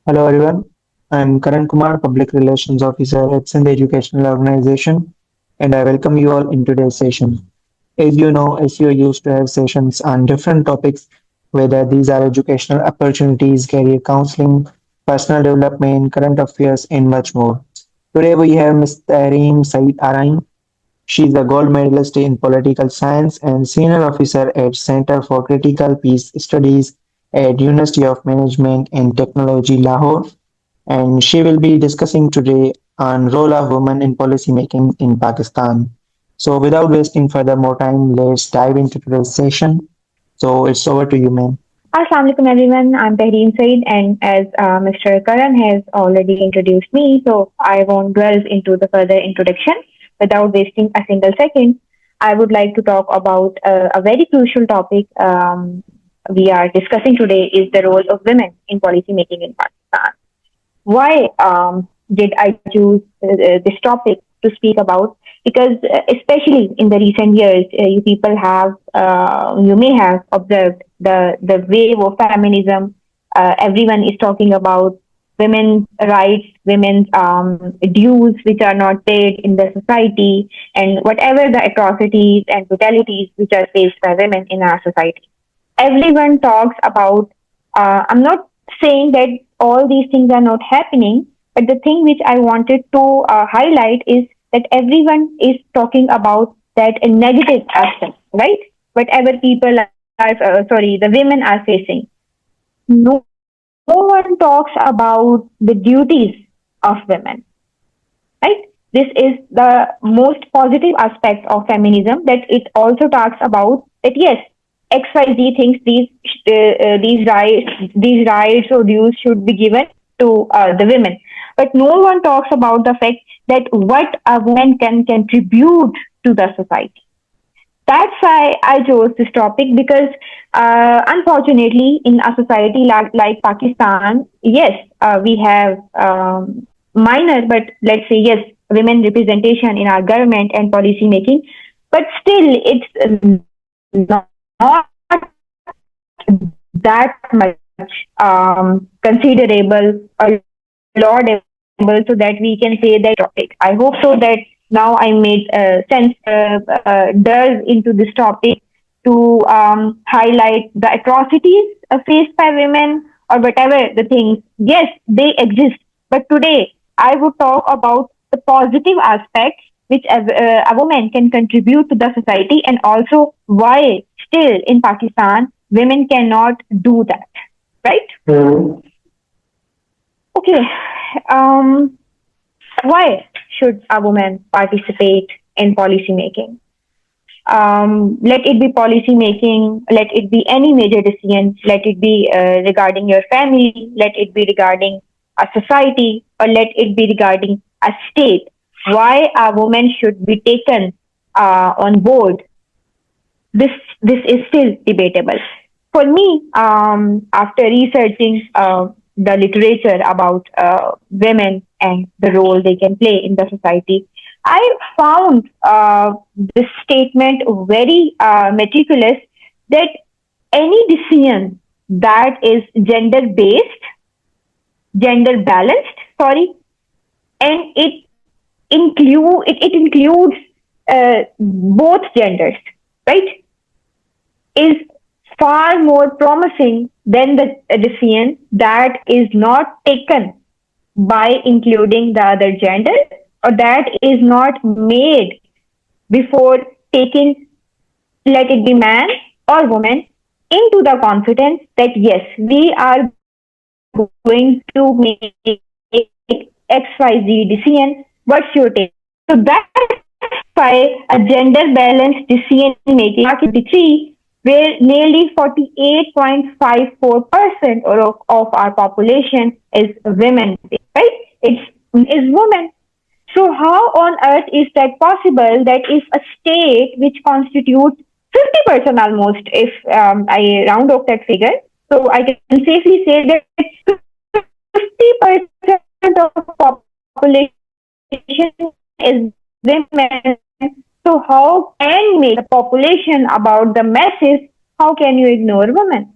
Hello everyone, I'm Karan Kumar, Public Relations Officer at Sindh Educational Organization, and I welcome you all in today's session. As you know, SEO used to have sessions on different topics, whether these are educational opportunities, career counseling, personal development, current affairs, and much more. Today we have Ms. Tehreem Saeed Arain. She is a gold medalist in political science and senior officer at Center for Critical Peace Studies at University of Management and Technology, Lahore, and she will be discussing today on role of women in policy making in Pakistan. So without wasting further more time, let's dive into today's session. So it's over to you, ma'am. Assalamu alaikum everyone. I'm Tehreem Said, and as Mr. Karan has already introduced me, so I won't delve into the further introduction without wasting a single second. I would like to talk about a very crucial topic we are discussing today is the role of women in policy making in Pakistan. Why did I choose this topic to speak about? Because especially in the recent years, you people have, you may have observed the wave of feminism. Everyone is talking about women's rights, women's dues which are not paid in the society, and whatever the atrocities and brutalities which are faced by women in our society. Everyone talks about. I'm not saying that all these things are not happening, but the thing which I wanted to highlight is that everyone is talking about that negative aspect, right? Whatever people are, sorry, the women are facing. No one talks about the duties of women, right? This is the most positive aspect of feminism, that it also talks about that yes, XYZ thinks these rights or dues should be given to the women, but no one talks about the fact that what a woman can contribute to the society. That's why I chose this topic because, unfortunately, in a society like Pakistan, yes, we have minor, but let's say yes, women representation in our government and policy making, but still, it's not that much considerable or laudable so that we can say that topic. I hope so that now I made sense, delve into this topic to highlight the atrocities faced by women or whatever the things. Yes, they exist, but today I would talk about the positive aspects which a woman can contribute to the society, and also why still in Pakistan women cannot do that, right? Mhm. Okay. Um, why should a woman participate in policy making? Let it be policy making, let it be any major decision, let it be regarding your family, let it be regarding a society, or let it be regarding a state. Why a woman should be taken on board, this is still debatable. For me, after researching the literature about women and the role they can play in the society, I found this statement very meticulous, that any decision that is gender based, gender balanced, sorry, and it includes both genders, right? Is far more promising than the decision that is not taken by including the other gender, or that is not made before taking, let it be man or woman, into the confidence that yes, we are going to make XYZ decision. What's your take? So that's why a gender balanced decision making in 2023, where nearly 48.54% of our population is women, right? Is women. So how on earth is that possible that if a state which constitutes 50% almost, if I round off that figure, so I can safely say that 50% of population is women. So how can you make the population about the masses? How can you ignore women?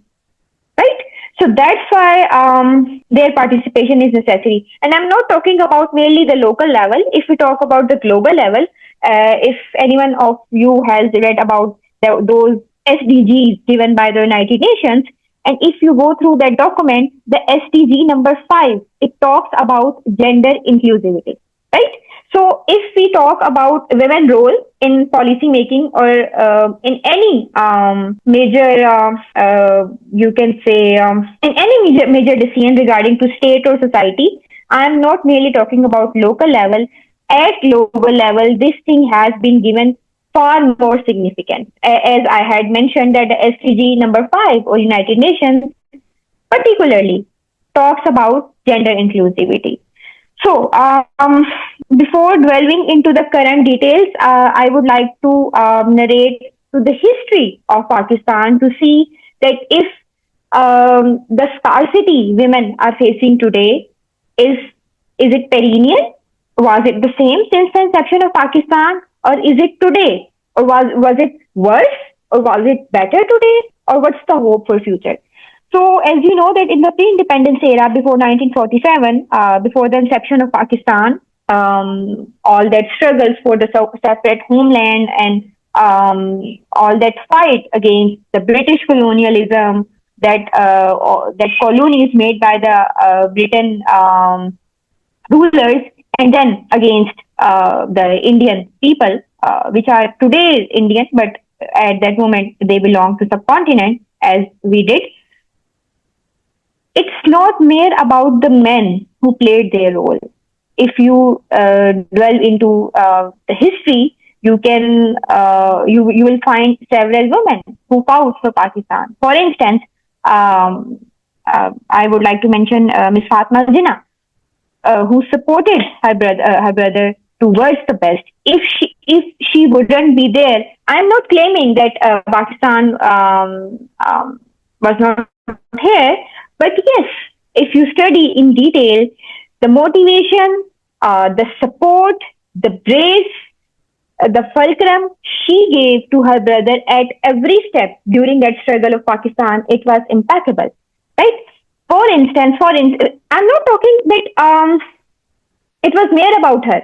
Right? So that's why their participation is necessary. And I'm not talking about merely the local level. If we talk about the global level, if anyone of you has read about those SDGs given by the United Nations, and if you go through that document, the SDG number 5, it talks about gender inclusivity, right? So if we talk about women role in policy making or in any major, you can say, in any major decision regarding to state or society, I am not merely talking about local level. At global level, this thing has been given far more significance. As I had mentioned that the SDG number 5 or United Nations particularly talks about gender inclusivity. So, before dwelling into the current details, I would like to narrate to the history of Pakistan to see that if the scarcity women are facing today is is it perennial? Was it the same since the inception of Pakistan, or is it today, or was it worse, or was it better today, or what's the hope for future? So, as you know, that in the pre-independence era, before 1947, before the inception of Pakistan, all that struggles for the separate homeland and all that fight against the British colonialism, that colonies made by the Britain rulers, and then against the Indian people, which are today Indian, but at that moment they belong to subcontinent, as we did. It's not mere about the men who played their role. If you dwell into the history, you will find several women who fought for Pakistan. For instance, I would like to mention Miss Fatma Jinnah, who supported her brother towards the best. If she wouldn't be there, I'm not claiming that Pakistan was not here, but yes, if you study in detail, the motivation, the support, the brace, the fulcrum she gave to her brother at every step during that struggle of Pakistan, it was impeccable, right? I'm not talking that it was mere about her,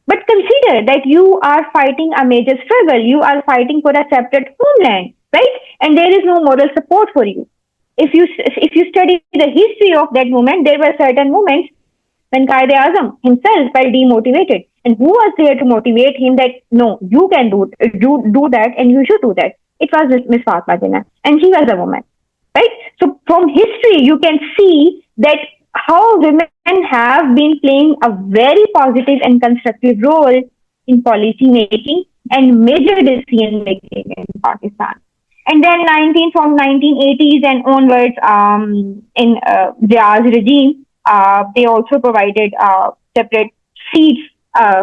but consider that you are fighting a major struggle. You are fighting for a separate homeland, right? And there is no moral support for you. If you study the history of that movement, there were certain moments when Qaid Azam himself felt demotivated. And who was there to motivate him that no, you can do that and you should do that? It was Miss Fatma Jinnah, and she was a woman, right? So from history, you can see that how women have been playing a very positive and constructive role in policy making and major decision making in Pakistan. And then from 1980s and onwards, in Zia's regime, they also provided separate seats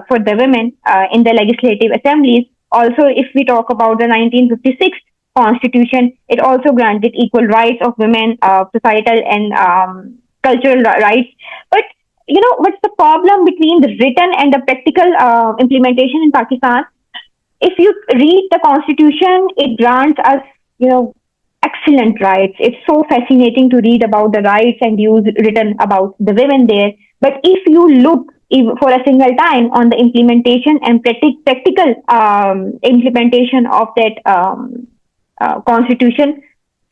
for the women in the legislative assemblies. Also, if we talk about the 1956 constitution, it also granted equal rights of women, societal and cultural rights. But you know what's the problem between the written and the practical implementation in Pakistan? If you read the constitution, it grants us, excellent rights. It's so fascinating to read about the rights and views written about the women there. But if you look for a single time on the implementation and practical implementation of that constitution,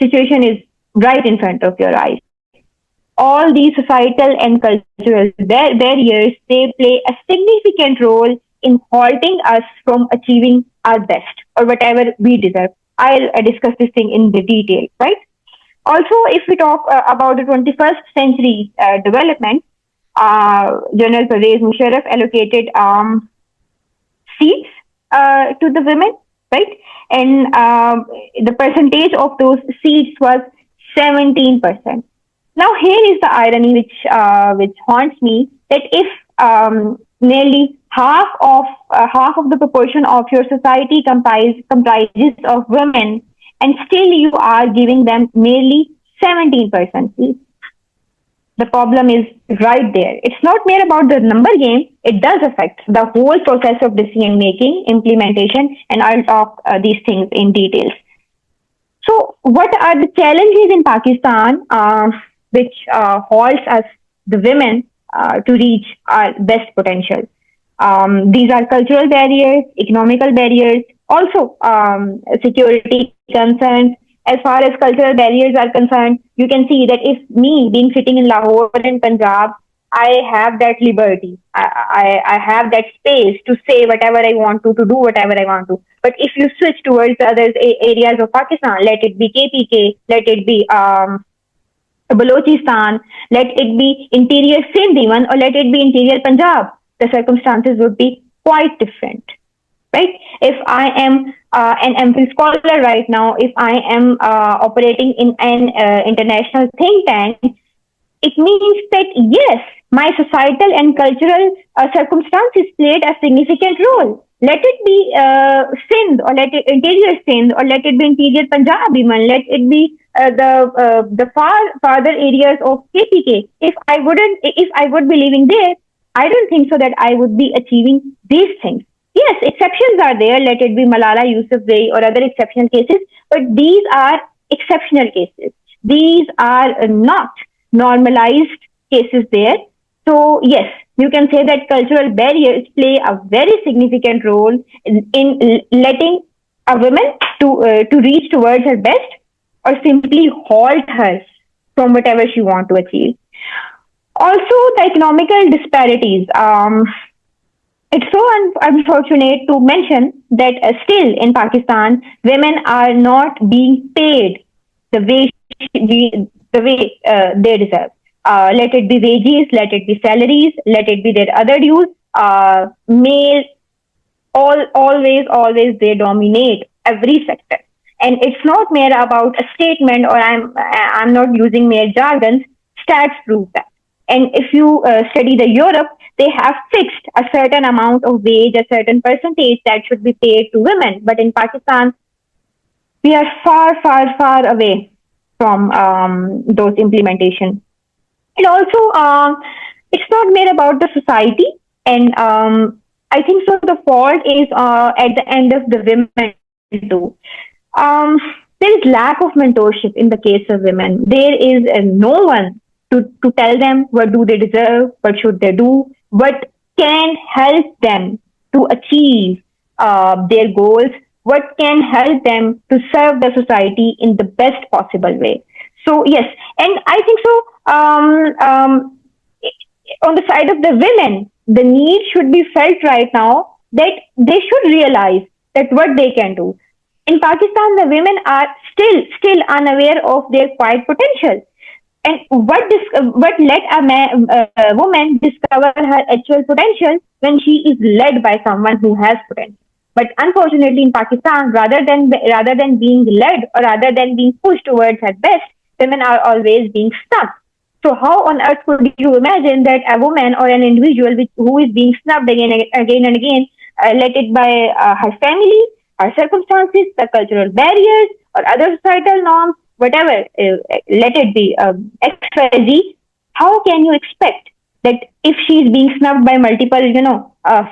situation is right in front of your eyes. All these societal and cultural barriers, they play a significant role in halting us from achieving our best or whatever we deserve. I'll discuss this thing in the detail, right? Also, if we talk about the 21st century development, General Pervez Musharraf allocated seats to the women, right? And the percentage of those seats was 17%. Now, here is the irony which haunts me, that if nearly half of the proportion of your society comprises of women, and still you are giving them merely 17%. The problem is right there. It's not mere about the number game. It does affect the whole process of decision making, implementation, and I'll talk these things in details. So, what are the challenges in Pakistan which halts us, the women, to reach our best potential? These are cultural barriers, economical barriers, also security concerns. As far as cultural barriers are concerned, you can see that if me being sitting in Lahore in Punjab, I have that liberty. I have that space to say whatever I want to do whatever I want to. But if you switch towards the other areas of Pakistan, let it be KPK, let it be Balochistan, let it be interior Sindh even, or let it be interior Punjab, the circumstances would be quite different, right? If I am an MPhil scholar right now, if I am operating in an international think tank, it means that yes, my societal and cultural circumstances played a significant role. Let it be Sindh, or let it interior Sindh, or let it be interior Punjab, even let it be the farther areas of KPK. If I would be living there, I don't think so that I would be achieving these things. Yes, exceptions are there. Let it be Malala Yousafzai or other exceptional cases, but these are exceptional cases. These are not normalized cases there. So yes, you can say that cultural barriers play a very significant role in letting a woman to reach towards her best, or simply halt her from whatever she wants to achieve. Also, the economical disparities. It's so unfortunate to mention that still in Pakistan, women are not being paid the way they deserve. Let it be wages, let it be salaries, let it be their other dues. Male always they dominate every sector, and it's not mere about a statement, or I'm not using mere jargons. Stats prove that. And if you study the Europe, they have fixed a certain amount of wage, a certain percentage that should be paid to women. But in Pakistan, we are far away from those implementation. And also, it's not made about the society, and I think so. The fault is at the end of the women too. Um, there is lack of mentorship in the case of women. There is no one to tell them what do they deserve, what should they do, what can help them to achieve their goals, what can help them to serve the society in the best possible way. So yes, and I think so. On the side of the women, the need should be felt right now that they should realize that what they can do. In Pakistan, the women are still unaware of their quiet potential. And what let a woman discover her actual potential when she is led by someone who has potential? But unfortunately, in Pakistan, rather than being led, or rather than being pushed towards her best, women are always being snubbed. So how on earth could you imagine that a woman or an individual who is being snubbed again and again, let it by her family, her circumstances, the cultural barriers, or other societal norms, whatever, let it be XYZ, how can you expect that if she is being snubbed by multiple,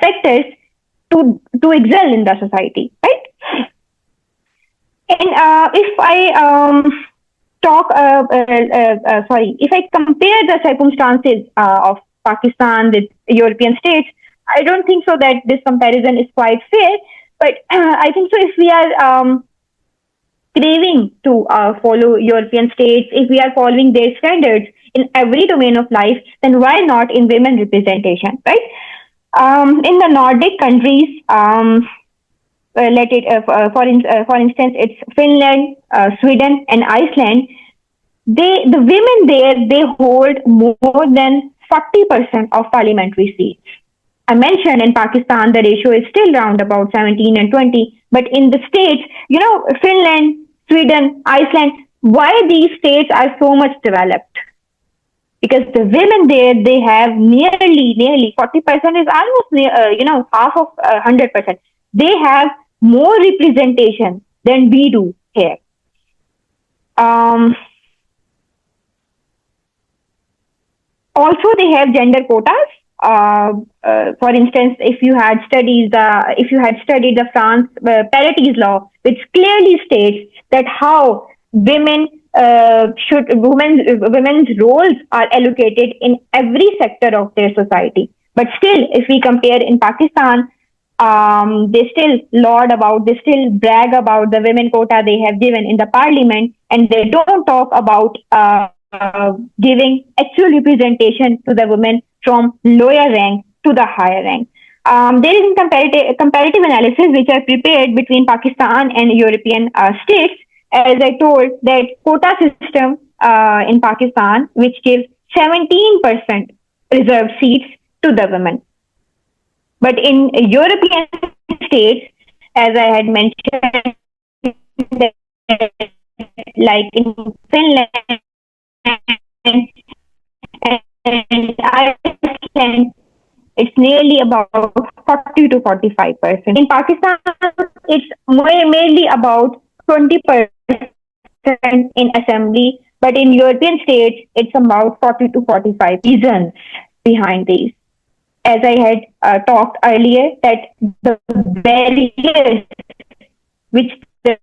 factors, to excel in the society, right? And if I if I compare the circumstances of Pakistan with European states, I don't think so that this comparison is quite fair. But I think so if we are craving to follow European states, if we are following their standards in every domain of life, then why not in women representation, right? In the Nordic countries, for instance, it's Finland, Sweden, and Iceland. The women there, they hold more than 40% of parliamentary seats. I mentioned in Pakistan the ratio is still around about 17 and 20, but in the states, Finland, Sweden, Iceland, why these states are so much developed? Because the women there, they have nearly 40% is almost half of 100%. They have more representation than we do here. Um, Also, they have gender quotas. For instance, if you had studied the France parities law, which clearly states that how women's roles are allocated in every sector of their society. But still, if we compare in Pakistan, they still brag about the women quota they have given in the parliament, and they don't talk about giving actual representation to the women from lower rank to the higher rank. There is a comparative analysis which I prepared between Pakistan and European states. As I told, that quota system in Pakistan, which gives 17% reserved seats to the women. But in European states, as I had mentioned, like in Finland and Iceland, it's nearly about 40 to 45%. In Pakistan, it's mainly about 20% in assembly, but in European states, it's about 40 to 45 reasons behind these. As I had talked earlier, that the barriers which the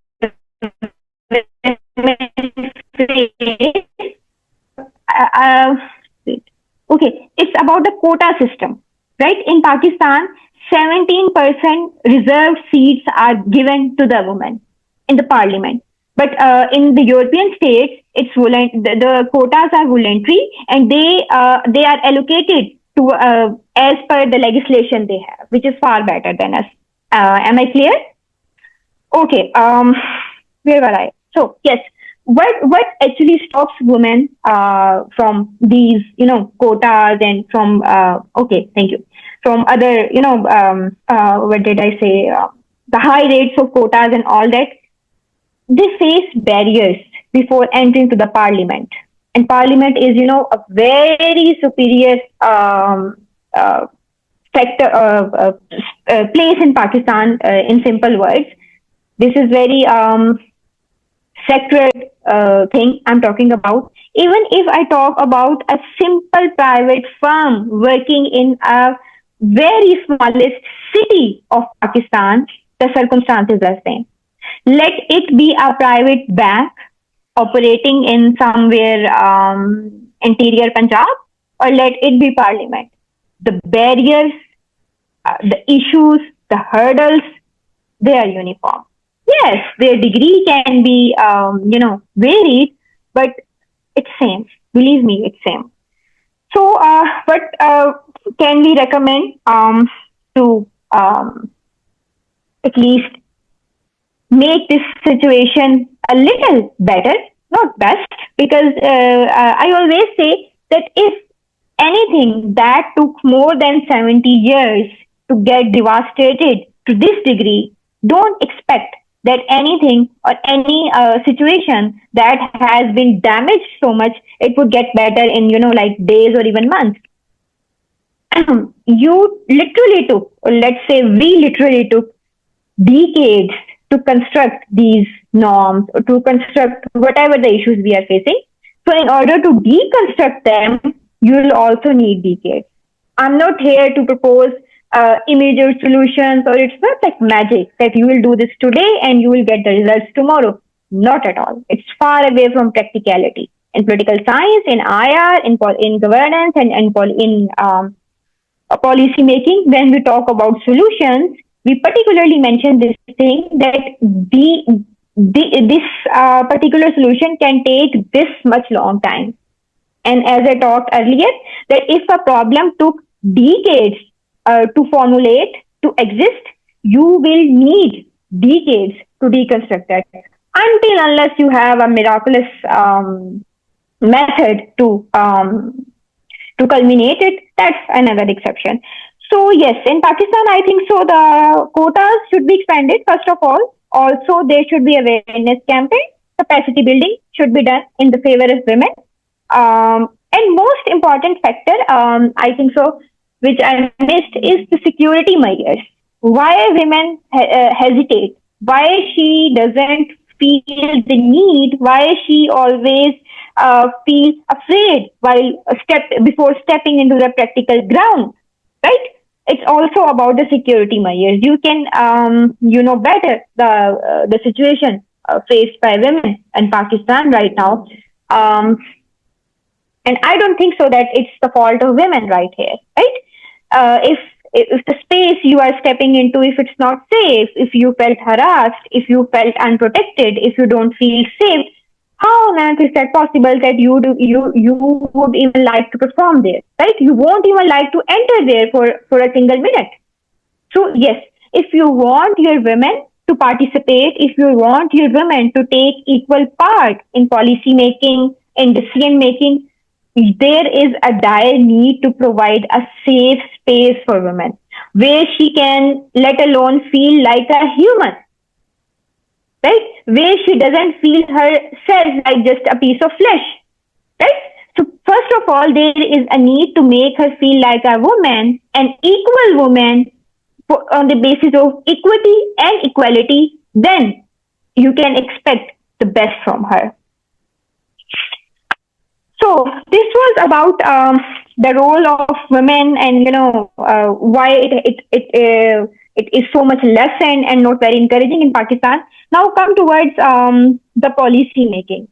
face, uh, okay, it's about the quota system, right? In Pakistan, 17% reserved seats are given to the women in the parliament. But in the European states, the quotas are voluntary, and they are allocated to as per the legislation they have, which is far better than us. Am I clear? Okay. Where were I? So yes, what actually stops women from these quotas and from okay, thank you, from other what did I say, the high rates of quotas and all that. They face barriers before entering to the parliament, and parliament is a very superior sector place in Pakistan. In simple words, this is very sacred thing I'm talking about. Even if I talk about a simple private firm working in a very smallest city of Pakistan, the circumstances are same. Let it be a private bank operating in somewhere interior Punjab, or let it be parliament. The barriers, the issues, the hurdles, they are uniform. Yes, their degree can be, varied, but it's same. Believe me, it's same. So, what can we recommend to at least make this situation a little better, not best, because I always say that if anything that took more than 70 years to get devastated to this degree, don't expect that anything or any situation that has been damaged so much, it would get better in, like days or even months. You literally took, or let's say we literally took decades to construct these norms or to construct whatever the issues we are facing. So, in order to deconstruct them, you will also need decades. I'm not here to propose immediate solutions, or it's not like magic that you will do this today and you will get the results tomorrow. Not at all. It's far away from practicality. In political science, in IR, in governance, and in policy making, when we talk about solutions, we particularly mention this thing that this particular solution can take this much long time. And as I talked earlier, that if a problem took decades to formulate, to exist, you will need decades to deconstruct that. Unless you have a miraculous method to culminate it, that's another exception. So yes, in Pakistan, I think so. The quotas should be expanded first of all. Also, there should be awareness campaign. Capacity building should be done in the favor of women. And most important factor, I think so, which I missed, is the security measures. Why women hesitate? Why she doesn't feel the need? Why she always feel afraid while before stepping into the practical ground? right? It's also about the security measures. You can, better the situation faced by women in Pakistan right now. Um, and I don't think so that it's the fault of women right here, right? If the space you are stepping into, if it's not safe, if you felt harassed, if you felt unprotected, if you don't feel safe, how on earth is that possible that you would even like to perform there, right? You won't even like to enter there for a single minute. So yes, if you want your women to participate, if you want your women to take equal part in policy making, in decision making, there is a dire need to provide a safe space for women where she can let alone feel like a human, right? Where she doesn't feel herself like just a piece of flesh, right? So first of all, there is a need to make her feel like a woman, an equal woman, on the basis of equity and equality. Then you can expect the best from her. So this was about the role of women, and why it is so much lessened and not very encouraging in Pakistan. Now come towards the policy making.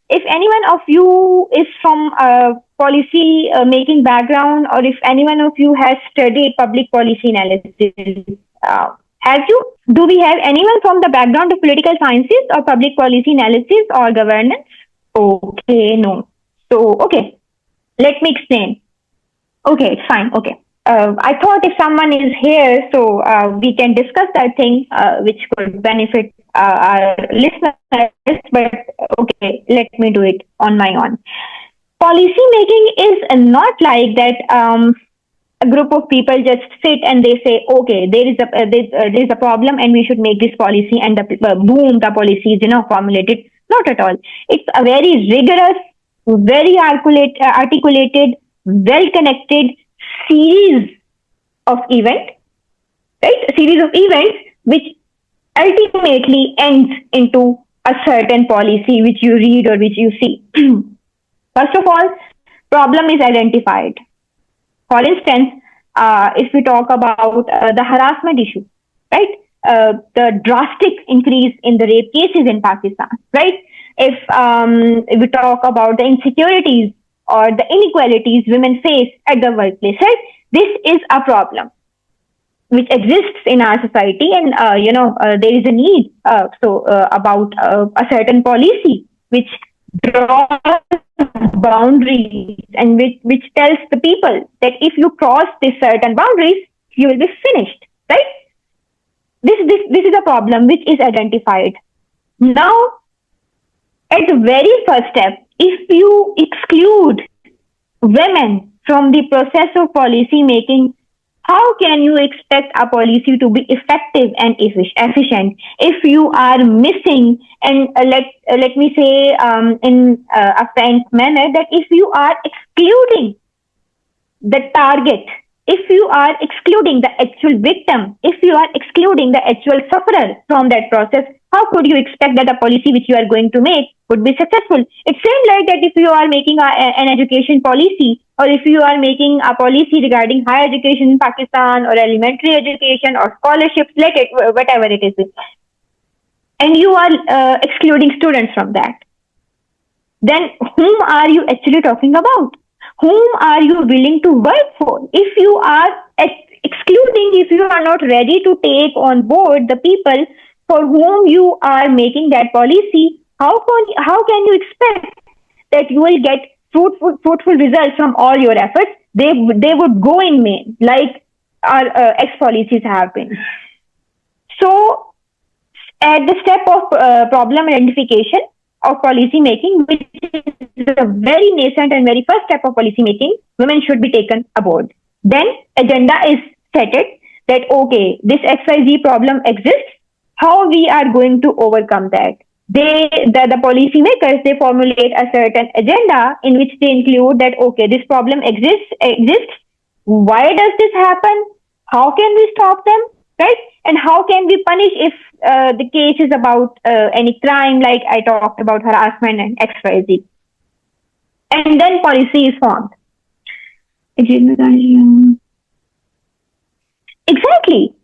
If anyone of you is from a policy making background, or if anyone of you has studied public policy analysis, have you? Do we have anyone from the background of political sciences or public policy analysis or governance? Okay, no. So, okay, let me explain. Okay, it's fine. Okay. I thought if someone is here, so we can discuss that thing which could benefit our listeners, but okay, let me do it on my own. Policy making is not like that. A group of people just sit and they say, okay, there is a problem and we should make this policy, and boom, the policy is formulated. Not at all. It's a very rigorous, very articulated, well connected series of events, right? A series of events which ultimately ends into a certain policy which you read or which you see. First of all, problem is identified. For instance, if we talk about the harassment issue, right? The drastic increase in the rape cases in Pakistan, right? If we talk about the insecurities or the inequalities women face at the workplace, right? This is a problem which exists in our society, and there is a need about a certain policy which draws boundaries, and which tells the people that if you cross these certain boundaries, you will be finished, right? This is a problem which is identified. Now, at the very first step, if you exclude women from the process of policy making, how can you expect a policy to be effective and efficient if you are missing? And let me say in a frank manner that if you are excluding the target, if you are excluding the actual victim, if you are excluding the actual sufferer from that process, how could you expect that a policy which you are going to make would be successful? It's same like that if you are making an education policy, or if you are making a policy regarding higher education in Pakistan, or elementary education, or scholarships, like it, whatever it is, and you are excluding students from that, then whom are you actually talking about? Whom are you willing to work for? If you are excluding, if you are not ready to take on board the people for whom you are making that policy, how can you expect that you will get fruitful results from all your efforts? They would go in vain, like our ex policies have been. So, at the step of problem identification of policy making, which is a very nascent and very first step of policy making, women should be taken aboard. Then agenda is set it that okay, this XYZ problem exists. How we are going to overcome that? The policy makers, they formulate a certain agenda in which they include that okay, this problem exists. Why does this happen? How can we stop them? Right? And how can we punish if the case is about any crime, like I talked about harassment and XYZ? And then policy is formed. Exactly.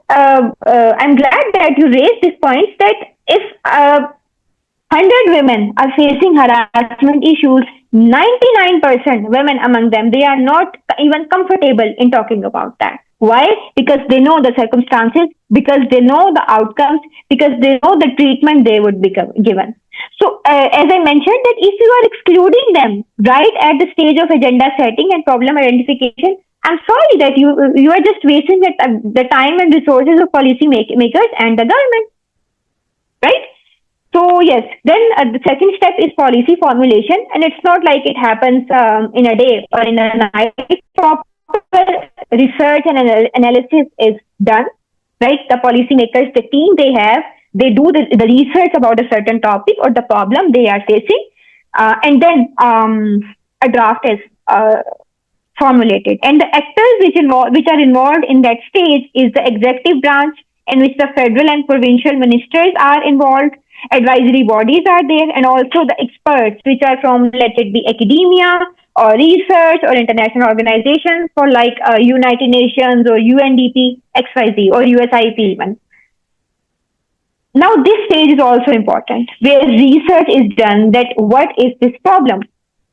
I'm glad that you raised this point that if 100 women are facing harassment issues, 99% women among them, they are not even comfortable in talking about that. Why? Because they know the circumstances, because they know the outcomes, because they know the treatment they would be given. So, as I mentioned, that if you are excluding them right at the stage of agenda setting and problem identification, I'm sorry that you are just wasting the time and resources of policy makers and the government, right? So yes, then the second step is policy formulation, and it's not like it happens in a day or in a night. Proper research and analysis is done, right? The policymakers, the team they have, they do the research about a certain topic or the problem they are facing, and then a draft is formulated. And the actors which are involved in that stage is the executive branch, in which the federal and provincial ministers are involved. Advisory bodies are there, and also the experts, which are from, let it be academia or research or international organizations for like United Nations or UNDP, XYZ, or USIP even. Now, this stage is also important, where research is done that what is this problem.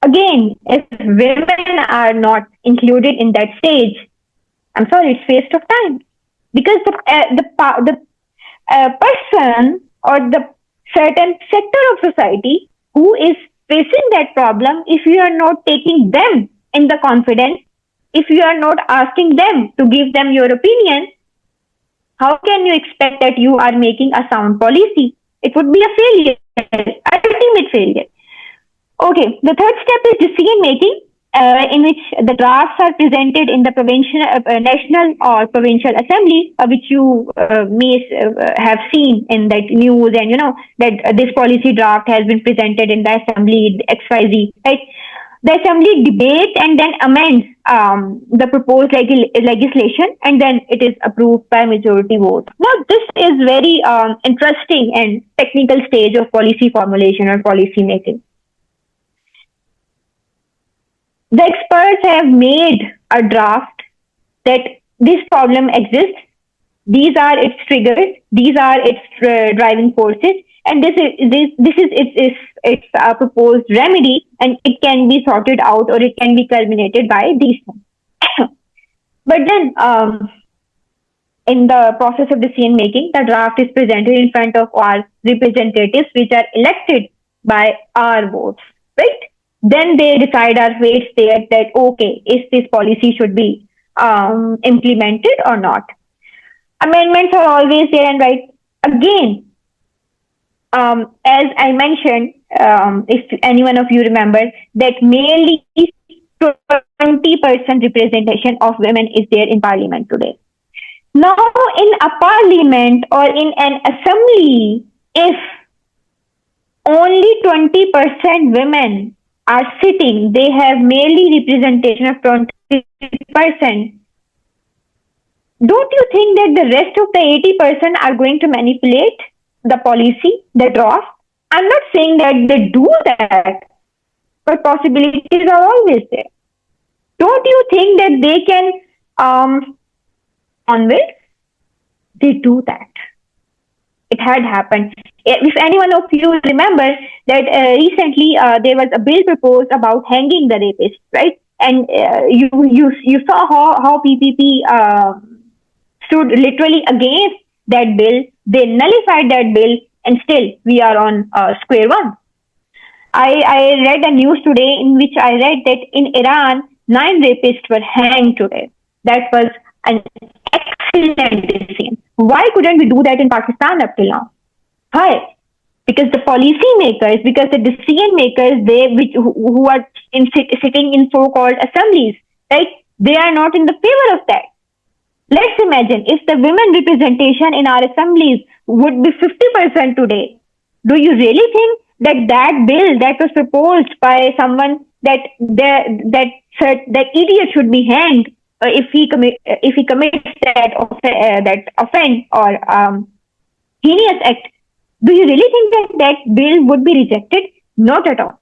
Again, if women are not included in that stage, I'm sorry, it's waste of time, because the person or the certain sector of society who is facing that problem, if you are not taking them in the confidence, if you are not asking them to give them your opinion, how can you expect that you are making a sound policy? It would be a failure, ultimate failure. Okay, the third step is decision making, in which the drafts are presented in the provincial, national or provincial assembly, which you may have seen in that news, and you know that this policy draft has been presented in the assembly XYZ, right? The assembly debates and then amends the proposed legislation, and then it is approved by majority vote. Now, this is very interesting and technical stage of policy formulation or policy making. The experts have made a draft that this problem exists, these are its triggers, these are its driving forces, and this is its proposed remedy, and it can be sorted out or it can be culminated by these things. But then, in the process of decision making, the draft is presented in front of our representatives, which are elected by our votes, right? Then they decide our fates there that okay, is this policy should be implemented or not. Amendments are always there, and right again, as I mentioned, if any one of you remember that merely 20% representation of women is there in parliament today. Now, in a parliament or in an assembly, if only 20% women are sitting, they have merely representation of 20%. Don't you think that the rest of the 80% are going to manipulate the policy, the draft? I'm not saying that they do that, but possibilities are always there. Don't you think that they can convince? They do that. It had happened. If any one of you remember that recently there was a bill proposed about hanging the rapist, right? And you saw how PPP stood literally against that bill. They nullified that bill, and still we are on square one. I read a news today in which I read that in Iran, 9 rapists were hanged today. That was an excellent decision. Why couldn't we do that in Pakistan up till now? Why? Because the policy makers, because the decision makers, who are sitting in so-called assemblies, right? They are not in the favor of that. Let's imagine if the women representation in our assemblies would be 50% today. Do you really think that bill that was proposed by someone that idiot should be hanged if he commits that offense or heinous act? Do you really think that bill would be rejected? Not at all.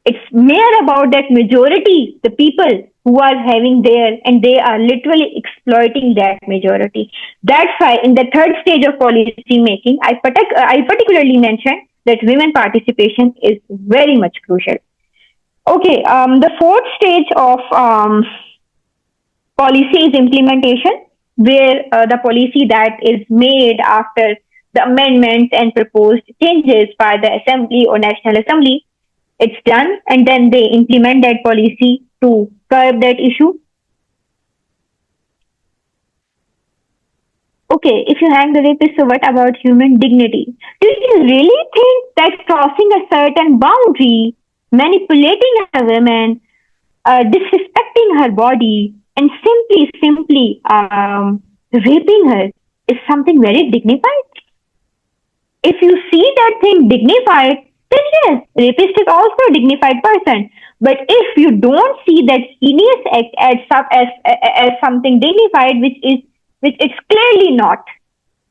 It's mere about that majority, the people who are having there, and they are literally exploiting that majority. That's why in the third stage of policy making, I particularly mentioned that women participation is very much crucial. Okay, the fourth stage of policy is implementation, where the policy that is made after the amendments and proposed changes by the Assembly or National Assembly, it's done, and then they implement that policy to curb that issue. Okay, if you hang the rapist, so what about human dignity? Do you really think that crossing a certain boundary, manipulating a woman, disrespecting her body, and simply raping her is something very dignified? If you see that thing dignified, then yes, rapist is also a dignified person. But if you don't see that heinous act as something dignified, which it's clearly not,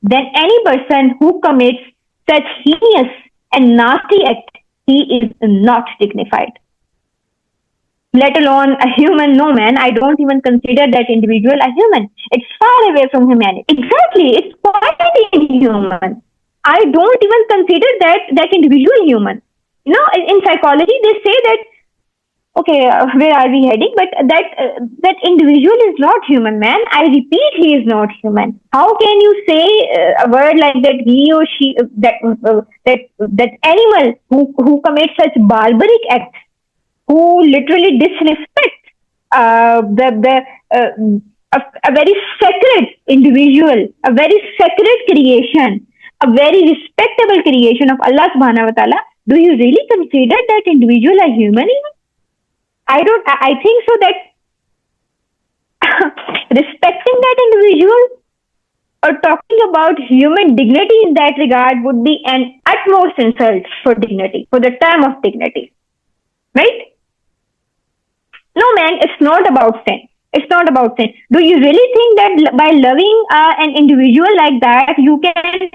then any person who commits such heinous and nasty act, he is not dignified. Let alone a human. No, man, I don't even consider that individual a human. It's far away from humanity. Exactly, it's quite inhuman. I don't even consider that individual human. In psychology, they say that, okay, where are we heading? But that individual is not human, man. I repeat, he is not human. How can you say a word like that? He or she, that animal who commits such barbaric acts, who literally disrespect a very sacred individual, a very sacred creation, a very respectable creation of Allah subhanahu wa ta'ala. Do you really consider that individual a human even? I don't. I think so that respecting that individual or talking about human dignity in that regard would be an utmost insult for dignity, for the term of dignity, right? No, man, it's not about sin. It's not about sin. Do you really think that by loving an individual like that, you can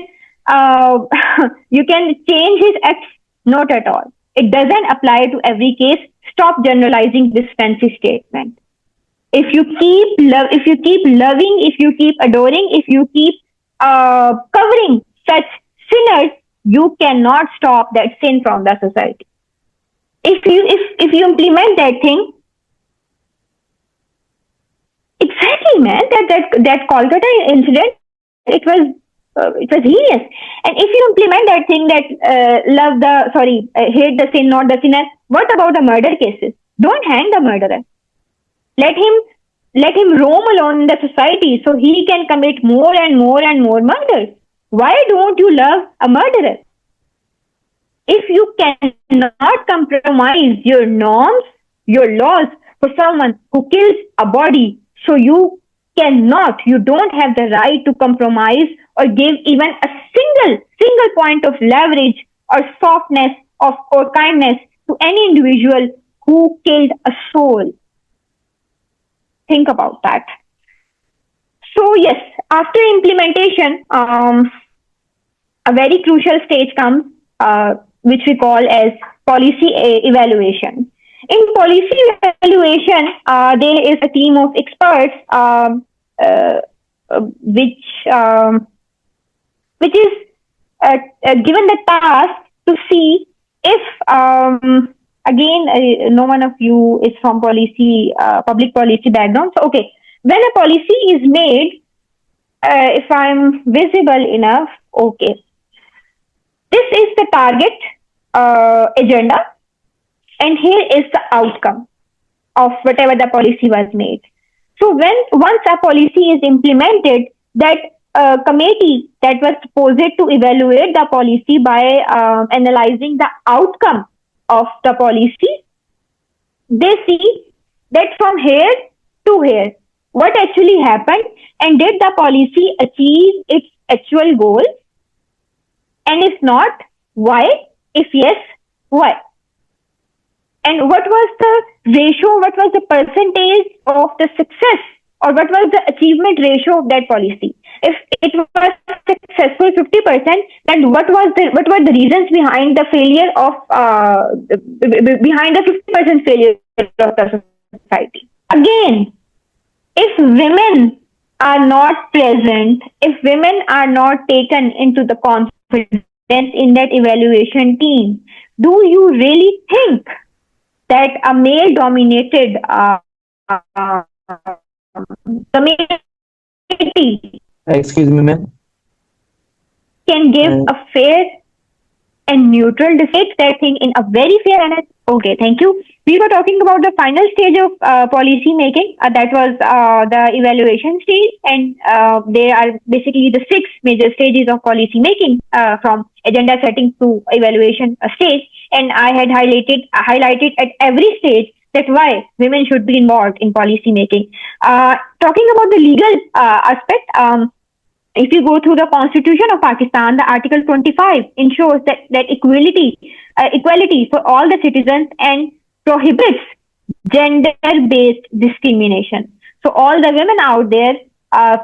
you can change his acts? Not at all. It doesn't apply to every case. Stop generalizing this fancy statement. If you keep loving, if you keep adoring, if you keep covering such sinners, you cannot stop that sin from the society. If you implement that thing, exactly, man, that Kolkata incident, it was heinous. And if you implement that thing that hate the sin, not the sinner, what about the murder cases? Don't hang the murderer. Let him roam alone in the society so he can commit more and more and more murders. Why don't you love a murderer? If you cannot compromise your norms, your laws for someone who kills a body, so you don't have the right to compromise or give even a single point of leverage or softness or kindness to any individual who killed a soul. Think about that. So yes, after implementation, a very crucial stage comes, which we call as policy evaluation. In policy evaluation, there is a team of experts which is given the task to see if no one of you is from public policy background. So okay, when a policy is made, if I'm visible enough, okay, this is the target agenda, and here is the outcome of whatever the policy was made. So once a policy is implemented, that committee that was supposed to evaluate the policy by analyzing the outcome of the policy, they see that from here to here, what actually happened, and did the policy achieve its actual goal? And if not, why? If yes, why? And what was the ratio, what was the percentage of the success, or what was the achievement ratio of that policy? If it was successful 50%, then what were the reasons behind the failure of behind the 50% failure of the society? Again, if women are not present, if women are not taken into the confidence in that evaluation team, do you really think that a male dominated community Excuse me, ma'am. can give Uh, a fair and neutral decide that thing in a very fair and okay, thank you. We were talking about the final stage of policy making. That was the evaluation stage, and there are basically the six major stages of policy making from agenda setting to evaluation stage. And I had highlighted at every stage that why women should be involved in policy making. Talking about the legal aspect. If you go through the Constitution of Pakistan, the Article 25 ensures that equality for all the citizens and prohibits gender-based discrimination. So all the women out there,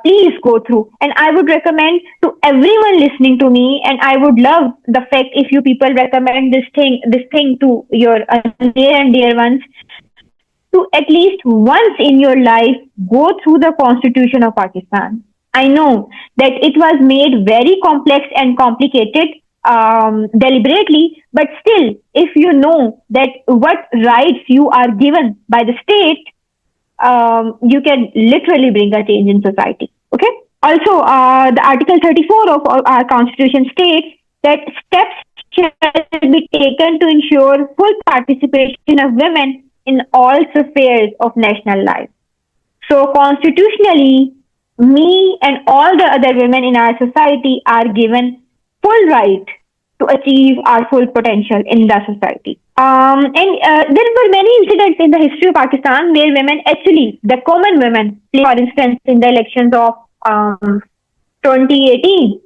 please go through. And I would recommend to everyone listening to me, and I would love the fact if you people recommend this thing to your near and dear ones, to at least once in your life go through the Constitution of Pakistan. I know that it was made very complex and complicated deliberately, but still, if you know that what rights you are given by the state, you can literally bring a change in society. Okay. Also, the Article 34 of our Constitution states that steps shall be taken to ensure full participation of women in all spheres of national life. So, constitutionally, me and all the other women in our society are given full right to achieve our full potential in the society. And there were many incidents in the history of Pakistan where women, actually, the common women, for instance, in the elections of 2018,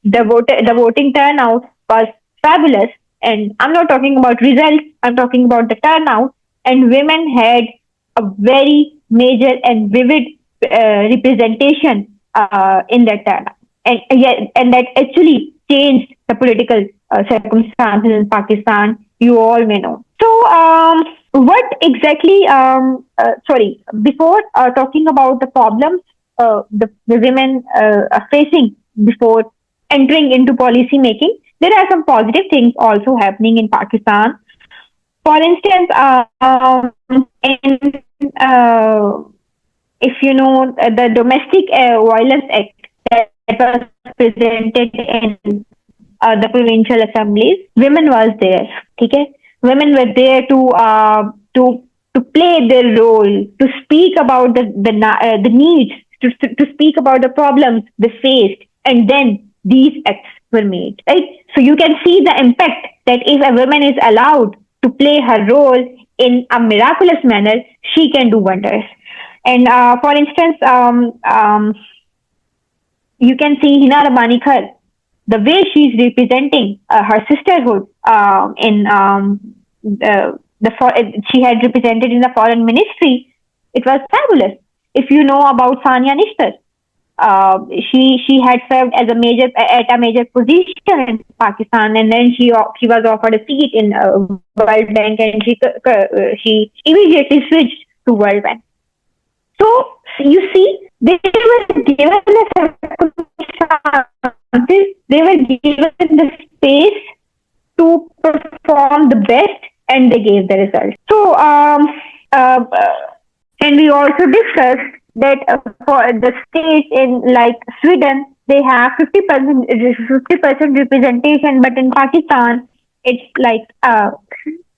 the voting turnout was fabulous. And I'm not talking about results, I'm talking about the turnout. And women had a very major and vivid representation in that turnout. And that actually changed the political circumstances in Pakistan. You all may know. So, what exactly? Sorry, before talking about the problems the women are facing before entering into policy making, there are some positive things also happening in Pakistan. For instance, in if you know the Domestic Violence Act that was presented in the provincial assemblies, women was there. Okay, women were there to play their role, to speak about the needs, to speak about the problems they faced, and then these acts were made. Right. So you can see the impact that if a woman is allowed to play her role in a miraculous manner, she can do wonders. And for instance, you can see Hina Rabani Khar, the way she's representing her sisterhood in she had represented in the foreign ministry. It was fabulous. If you know about Sania Nishtar, she had served as a major position in Pakistan, and then she was offered a seat in World Bank, and she immediately switched to World Bank. So you see, they were given the circumstances, they were given the space to perform the best, and they gave the result. So, uh, and we also discussed that for the states in like Sweden, they have 50% representation, but in Pakistan, it's like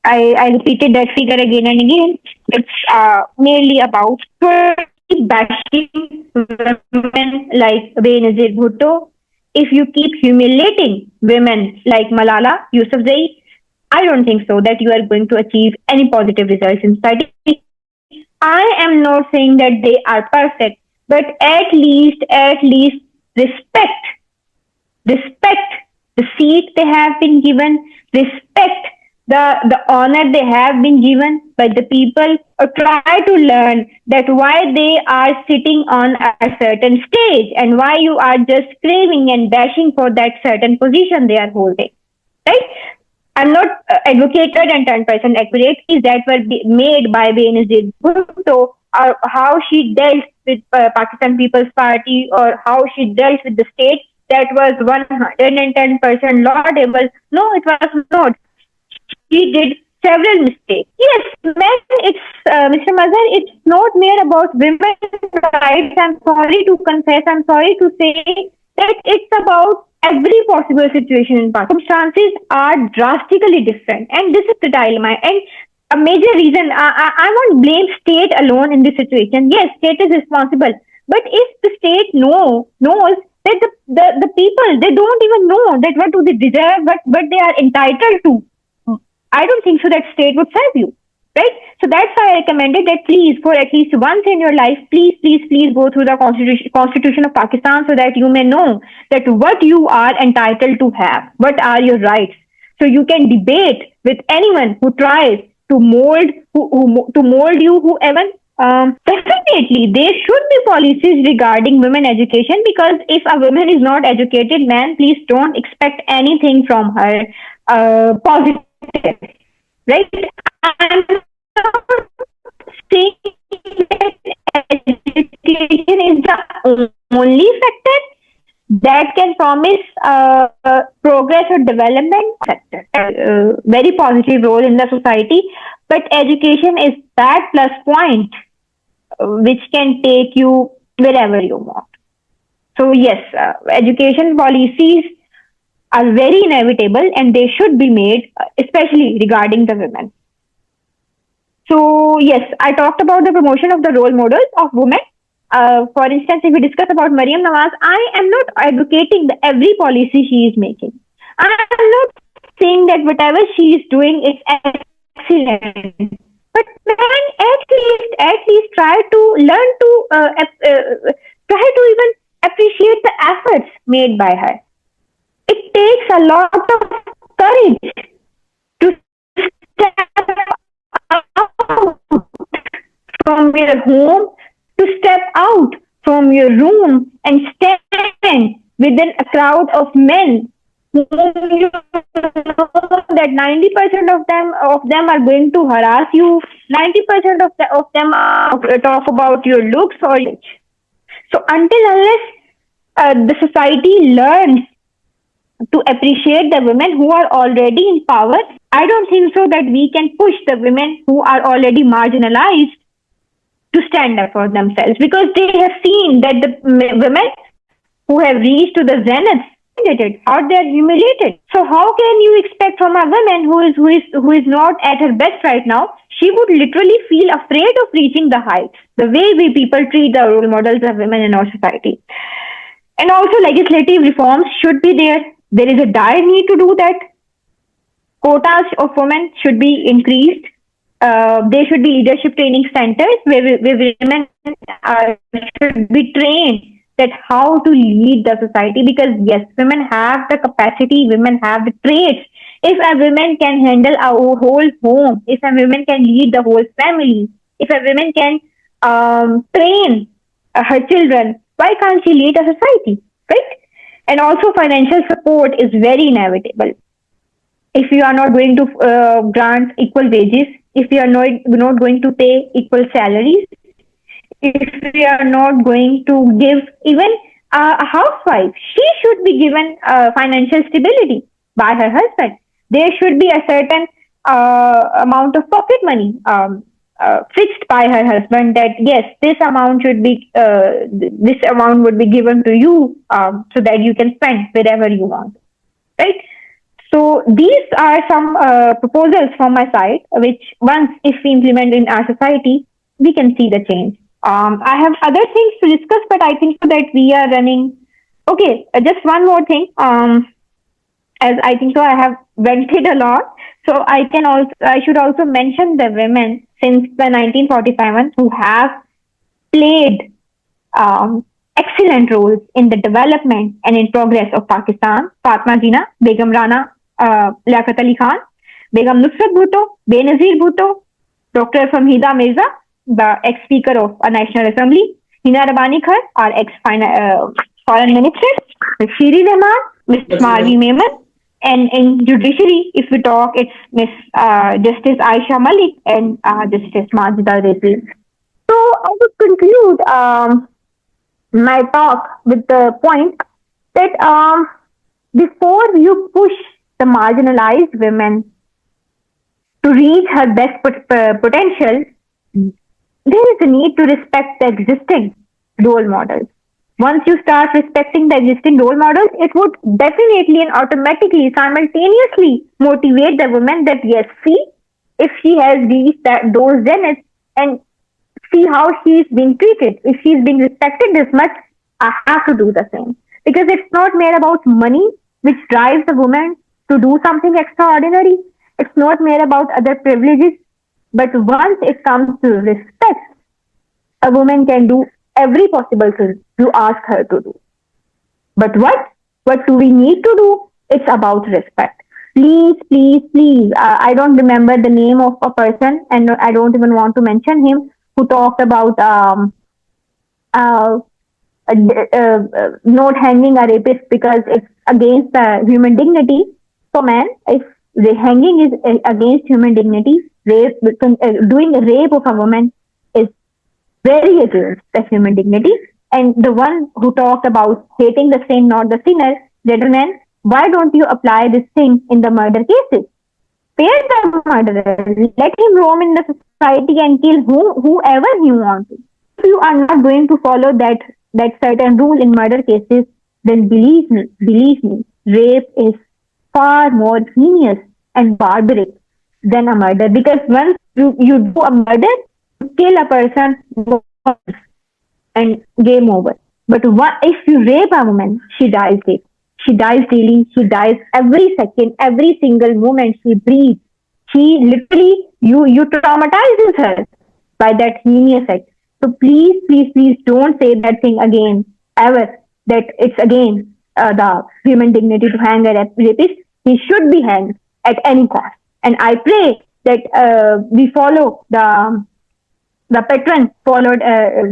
I repeated that figure again and again. It's merely about bashing women like Benazir Bhutto. If you keep humiliating women like Malala Yousafzai, I don't think so that you are going to achieve any positive results in society. I am not saying that they are perfect, but at least respect the seat they have been given, respect the honor they have been given by the people, or try to learn that why they are sitting on a certain stage and why you are just craving and dashing for that certain position they are holding, right? I'm not advocated and 10% accurate is that were made by Benazir Bhutto, or how she dealt with Pakistan People's Party, or how she dealt with the state, that was 110% laudable. No, it was not. She did several mistakes. Yes, men, it's Mr. Mazhar, it's not mere about women's rights. I'm sorry to confess, I'm sorry to say that it's about every possible situation in Pakistan. Circumstances are drastically different, and this is the dilemma. And a major reason, I won't blame state alone in this situation. Yes, state is responsible, but if the state knows that the people, they don't even know that what do they deserve, what they are entitled to, I don't think so that state would serve you. Right? So that's why I recommended that please, for at least once in your life, please go through the Constitution of Pakistan so that you may know that what you are entitled to have, what are your rights. So you can debate with anyone who tries to to mold you, whoever. Definitely, there should be policies regarding women education, because if a woman is not educated, man, please don't expect anything from her positive, right? I'm not saying that education is the only factor that can promise progress or development sector, very positive role in the society. But education is that plus point which can take you wherever you want. So yes, education policies are very inevitable and they should be made, especially regarding the women. So yes, I talked about the promotion of the role models of women. For instance, if we discuss about Mariam Nawaz, I am not advocating the every policy she is making. I am not saying that whatever she is doing is excellent. But man, at least try to learn to try to even appreciate the efforts made by her. It takes a lot of courage to step out from your home, to step out from your room and stand within a crowd of men whom you know that 90% of them are going to harass you, 90% of them talk about your looks or age. So until unless the society learns to appreciate the women who are already in power, I don't think so that we can push the women who are already marginalized to stand up for themselves, because they have seen that the women who have reached to the zenith or they are humiliated. So how can you expect from a woman who is not at her best right now? She would literally feel afraid of reaching the heights. The way we people treat the role models of women in our society, and also legislative reforms should be there. There is a dire need to do that. Quotas of women should be increased. There should be leadership training centers where women should be trained that how to lead the society, because yes, women have the capacity, women have the traits. If a woman can handle a whole home, if a woman can lead the whole family, if a woman can train her children, why can't she lead a society, right? And also financial support is very inevitable. If you are not going to grant equal wages, if you are not going to pay equal salaries, if we are not going to give even a housewife, she should be given financial stability by her husband. There should be a certain amount of pocket money fixed by her husband, that yes, this amount would be given to you, so that you can spend wherever you want, right? So these are some proposals from my side, which once if we implement in our society, we can see the change. I have other things to discuss, but I think that we are running. Okay, just one more thing. As I think so, I have vented a lot. So I should also mention the women since the 1945 who have played excellent roles in the development and in progress of Pakistan. Fatma Jina, Begum Rana, Liaquat Ali Khan. Begum Nusrat Bhutto, Benazir Bhutto, Dr. Famhida Mirza, the ex-speaker of a National Assembly, Hina Rabani Khan, our ex-foreign minister, Ms. Shiri Rehman, Ms. Marvi Memon, and in judiciary, if we talk, it's Miss Justice Aisha Malik and Justice Majida Rezvi. So I would conclude my talk with the point that before you push the marginalized women to reach her best potential, there is a need to respect the existing role models. Once you start respecting the existing role models, it would definitely and automatically, simultaneously motivate the woman that yes, see, if she has those genets and see how she is being treated. If she is being respected this much, I have to do the same. Because it's not mere about money, which drives a woman to do something extraordinary. It's not mere about other privileges. But once it comes to respect, a woman can do every possible thing you ask her to do. But what? What do we need to do? It's about respect. Please, please, please. I don't remember the name of a person, and I don't even want to mention him, who talked about uh, not hanging a rapist because it's against human dignity. For men, if the hanging is against human dignity, doing a rape of a woman is very against the human dignity. And the one who talked about hating the sin, not the sinner, gentlemen, why don't you apply this thing in the murder cases? Spare the murderer. Let him roam in the society and kill whoever he wants to. If you are not going to follow that certain rule in murder cases, then believe me, rape is far more heinous and barbaric than a murder. Because once you do a murder, you kill a person once and game over. But if you rape a woman, she dies daily. She dies daily. She dies every second, every single moment she breathes. She literally, you traumatizes her by that heinous act. So please, please, please don't say that thing again, ever, that it's again the human dignity to hang a rapist. He should be hanged at any cost. And I pray that we follow the patron followed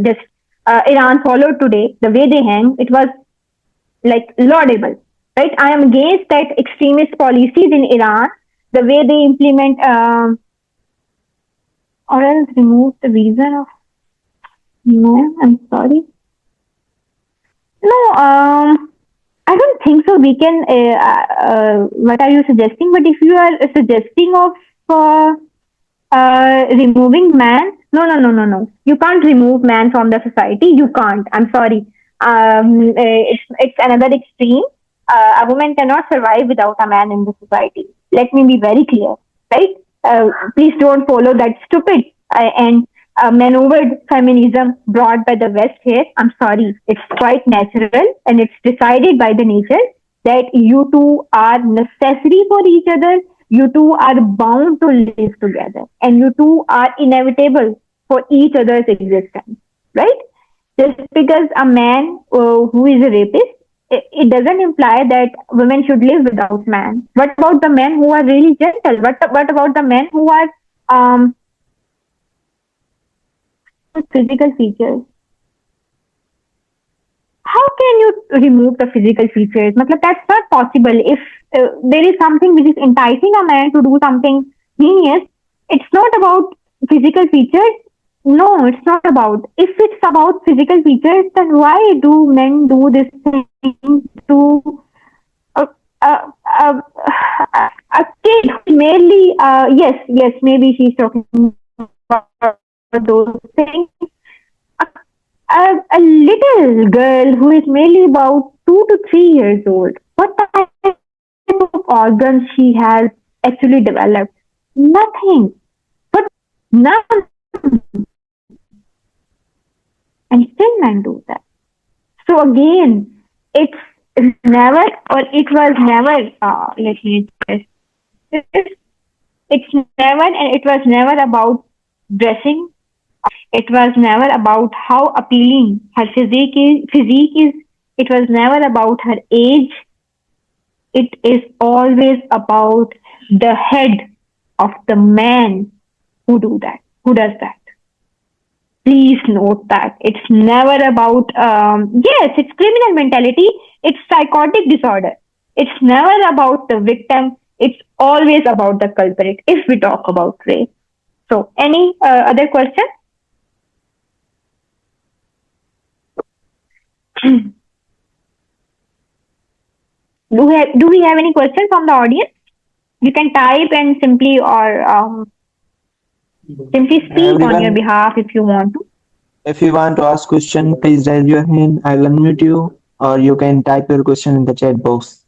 just Iran followed today, the way they hang, it was like laudable, right? I am against that extremist policies in Iran, the way they implement or else remove the reason of no. I'm sorry. No, I don't think so. We can. What are you suggesting? But if you are suggesting of removing man, no. You can't remove man from the society. You can't. I'm sorry. It's another extreme. A woman cannot survive without a man in the society. Let me be very clear, right? Please don't follow that stupid and maneuvered feminism brought by the West here. I'm sorry. It's quite natural and it's decided by the nature that you two are necessary for each other. You two are bound to live together and you two are inevitable for each other's existence, right? Just because a man who is a rapist, it doesn't imply that women should live without man. What about the men who are really gentle? What about the men who are physical features? How can you remove the physical features? Matlab, that's not possible. If there is something which is enticing a man to do something genius, it's not about physical features. No, it's not about. If it's about physical features, then why do men do this thing to a, a, a, a kid? Mainly, yes, maybe she's talking about those things. A little girl who is merely about 2 to 3 years old. What type of organs she has actually developed? Nothing. But none. And still men do that. So again, it's never or it was never. Let me just. It's never and it was never about dressing. It was never about how appealing her physique is. It was never about her age. It is always about the head of the man who does that. Please note that it's never about, yes, it's criminal mentality, it's psychotic disorder. It's never about the victim, it's always about the culprit if we talk about rape. So, any other question? Do we have any questions from the audience? You can type and simply speak on your Everyone, behalf if you want to. if you want to ask question, please raise your hand. I will unmute you, or you can type your question in the chat box.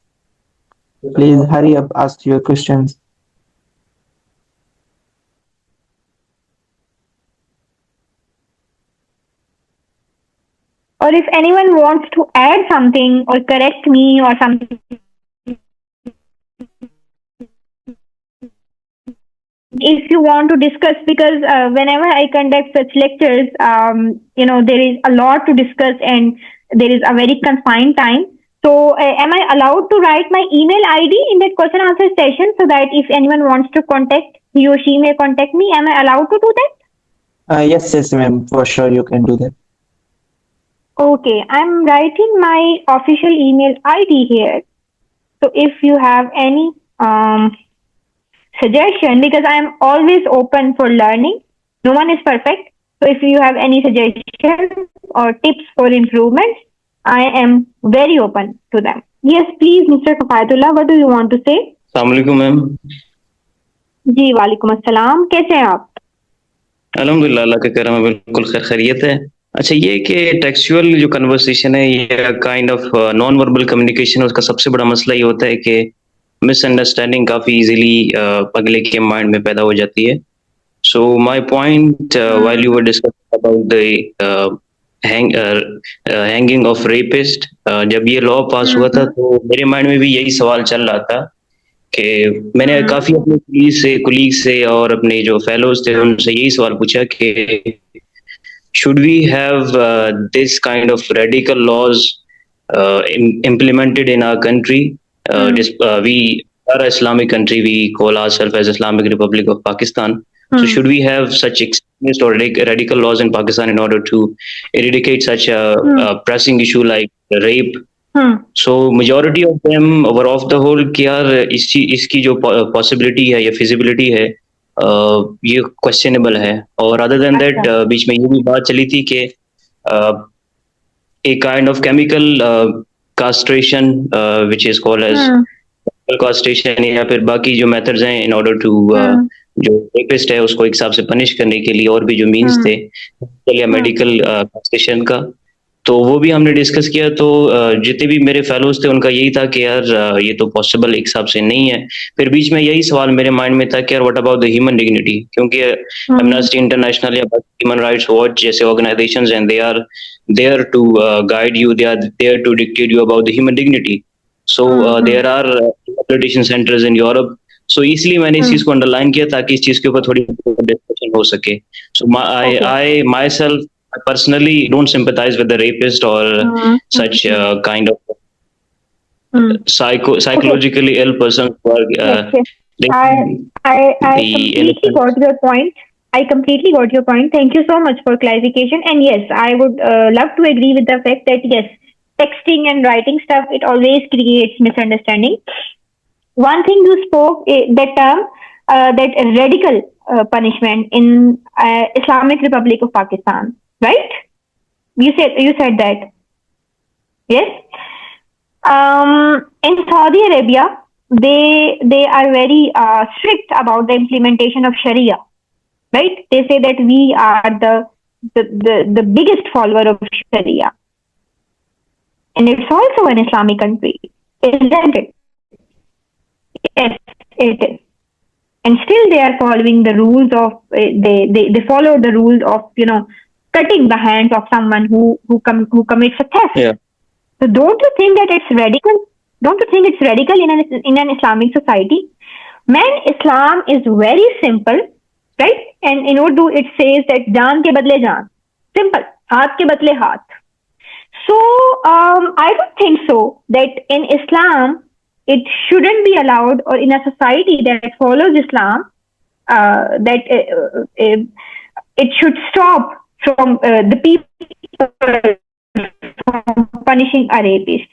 Please hurry up, ask your questions. Or if anyone wants to add something or correct me or something, if you want to discuss, because whenever I conduct such lectures, there is a lot to discuss and there is a very confined time. So, am I allowed to write my email ID in that question answer session so that if anyone wants to contact, he or she may contact me? Am I allowed to do that? Yes, yes, ma'am. For sure, you can do that. Okay, I'm writing my official email ID here. So, if you have any suggestion, because I am always open for learning. No one is perfect. So if you have any suggestions or tips for improvement, I am very open to them. Yes, please, Mr. Kafayatullah, what do you want to say? अस्सलामुअलैकुम ma'am. जी वालेकुम अस्सलाम, कैसे हैं आप? अल्हम्दुलिल्लाह, अल्लाह का करम है, बिल्कुल खैरियत है। अच्छा, ये कि टेक्सचुअल जो कन्वर्सेशन है ये kind of non verbal communication है, उसका सबसे बड़ा मसला ये होता है कि मिसअंडरस्टैंडिंग काफ़ी इजीली अगले के माइंड में पैदा हो जाती है। So my point while you were discussing about the hanging of rapist, जब ये लॉ पास हुआ था तो मेरे माइंड में भी यही सवाल चल रहा था कि मैंने काफ़ी अपने कुलीग से और अपने जो फेलोज थे उनसे यही सवाल पूछा कि should we have this kind of radical laws implemented in our country? We are an Islamic country. We call ourselves as Islamic Republic of Pakistan. So should we have such extremist or radical laws in Pakistan in order to eradicate such a pressing issue like rape? So majority of them were of the whole कि यार इसकी जो possibility है या feasibility है ये questionable है। और अदर देन दैट बीच में ये भी बात चली थी कि एक kind of chemical castration which is called as castration या फिर बाकी जो मेथड्स हैं इन ऑर्डर टू जो रेपिस्ट है उसको एक हिसाब से पनिश करने के लिए और भी जो मीन्स थे या मेडिकल कास्ट्रेशन का, तो वो भी हमने डिस्कस किया। तो जितने भी मेरे फेलोज थे उनका यही था कि यार ये तो पॉसिबल एक हिसाब से नहीं है। फिर बीच में यही सवाल मेरे माइंड में था कि यार what about the human dignity, क्योंकि एमनेस्टी इंटरनेशनल या ह्यूमन राइट्स वॉच जैसे ऑर्गेनाइजेशंस हैं, they are there to guide you, they are there to dictate you about the human dignity. So there are rehabilitation centres in Europe. So इसलिए मैंने इस चीज को underline किया ताकि इस चीज के ऊपर थोड़ी डिस्कशन हो सके। So I myself I personally don't sympathize with the rapist or such kind of psychologically ill person who are I completely got your point. I completely got your point. Thank you so much for clarification. And yes, I would love to agree with the fact that yes, texting and writing stuff, it always creates misunderstanding. One thing you spoke, that term, that radical punishment in Islamic Republic of Pakistan. Right? You said that. Yes. In Saudi Arabia, they are very strict about the implementation of Sharia. Right? They say that we are the biggest follower of Sharia, and it's also an Islamic country, isn't it? Yes, it is. And still, they are following the rules of they follow the rules of cutting the hands of someone who commits a theft. Yeah. So don't you think that it's radical? Don't you think it's radical in an Islamic society? Man, Islam is very simple, right? And in Urdu it says that jaan ke badle jaan. Simple. Haath ke badle haath. So I don't think so that in Islam it shouldn't be allowed, or in a society that follows Islam, that it should stop from the people from punishing a rapist.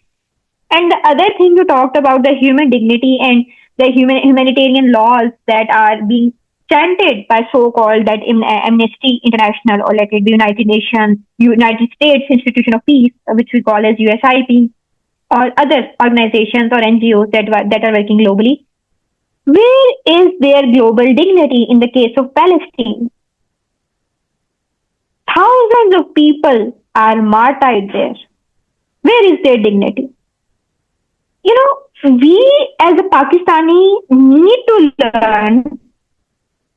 And the other thing you talked about, the human dignity and the humanitarian laws that are being chanted by so-called that Amnesty International, or let it be United Nations, United States Institution of Peace, which we call as USIP, or other organizations or NGOs that are working globally. Where is their global dignity in the case of Palestine? Thousands of people are martyred there. Where is their dignity? You know, we as a Pakistani need to learn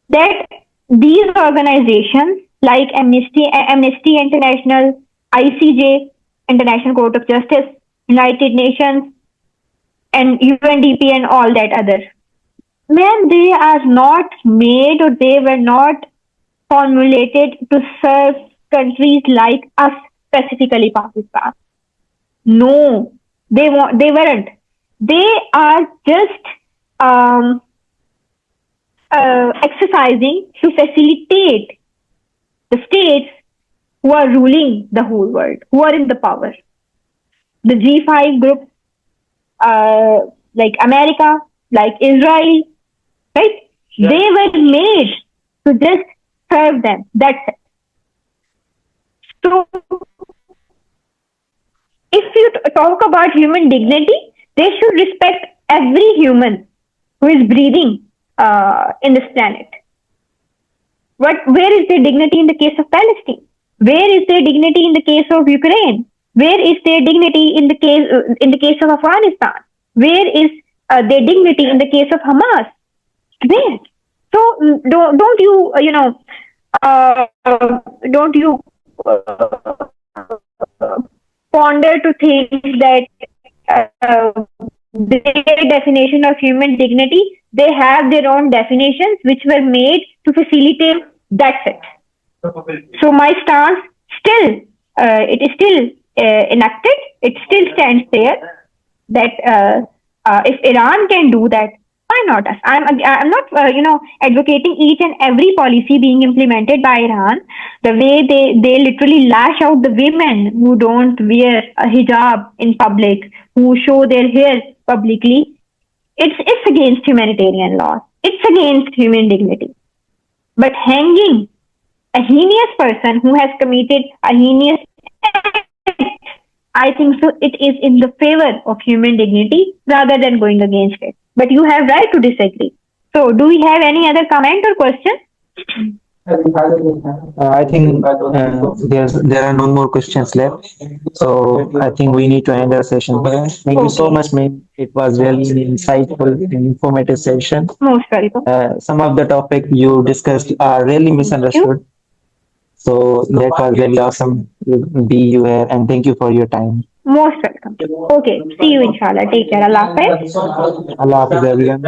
that these organizations like Amnesty International, ICJ, International Court of Justice, United Nations, and UNDP and all that other, man, they are not made, or they were not formulated to serve countries like us, specifically Pakistan. No, they weren't. They are just exercising to facilitate the states who are ruling the whole world, who are in the power. The G5 group, like America, like Israel, right? Yeah. They were made to just serve them. That's it. So, if you talk about human dignity, they should respect every human who is breathing in this planet. Where is their dignity in the case of Palestine? Where is their dignity in the case of Ukraine? Where is their dignity in the case of Afghanistan? Where is their dignity in the case of Hamas? Where? So don't you don't you ponder to think that their definition of human dignity, they have their own definitions which were made to facilitate. That's it. So my stance still, it is still enacted. It still stands there that if Iran can do that, why not us? I'm not advocating each and every policy being implemented by Iran. The way they literally lash out the women who don't wear a hijab in public, who show their hair publicly, it's against humanitarian law. It's against human dignity. But hanging a heinous person who has committed a heinous act, I think so it is in the favor of human dignity rather than going against it. But you have right to disagree. So do we have any other comment or question? I think there are no more questions left. So I think we need to end our session here. Thank you so much, ma'am. It was really an insightful and informative session. Most welcome. Some of the topic you discussed are really misunderstood. So that was really awesome to be you here, and thank you for your time. Most welcome. Okay, see you inshallah. Take care. Allah Hafiz. Allah Hafiz everyone.